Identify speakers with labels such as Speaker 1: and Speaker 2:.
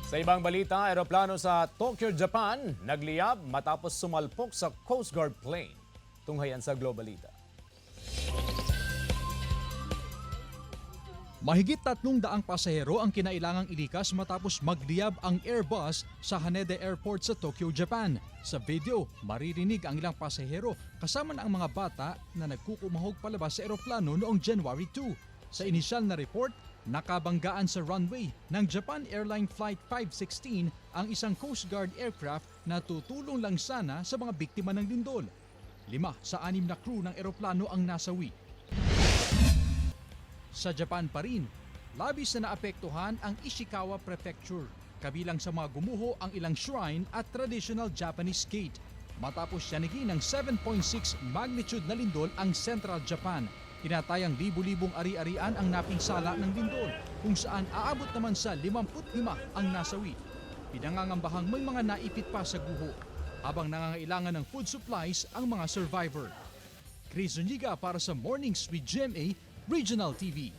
Speaker 1: Sa ibang balita, eroplano sa Tokyo, Japan, nagliyab matapos sumalpok sa Coast Guard plane. Tunghayan sa Globalita.
Speaker 2: Mahigit 300 pasahero ang kinailangang ilikas matapos magliyab ang Airbus sa Haneda Airport sa Tokyo, Japan. Sa video, maririnig ang ilang pasahero kasama na ang mga bata na nagkukumahog palabas sa eroplano noong January 2. Sa inisyal na report, nakabanggaan sa runway ng Japan Airline Flight 516 ang isang Coast Guard aircraft na tutulong lang sana sa mga biktima ng lindol. 5 sa 6 na crew ng eroplano ang nasawi. Sa Japan pa rin, labis na naapektuhan ang Ishikawa Prefecture. Kabilang sa mga gumuho ang ilang shrine at traditional Japanese gate. Matapos yanigi ng 7.6 magnitude na lindol ang Central Japan. Tinatayang libu-libong ari-arian ang napinsala ng lindol, kung saan aabot naman sa 55 ang nasawi. Pinangangambahang may mga naipit pa sa guho, habang nangangailangan ng food supplies ang mga survivor. Chris Zuniga para sa Mornings with GMA Regional TV.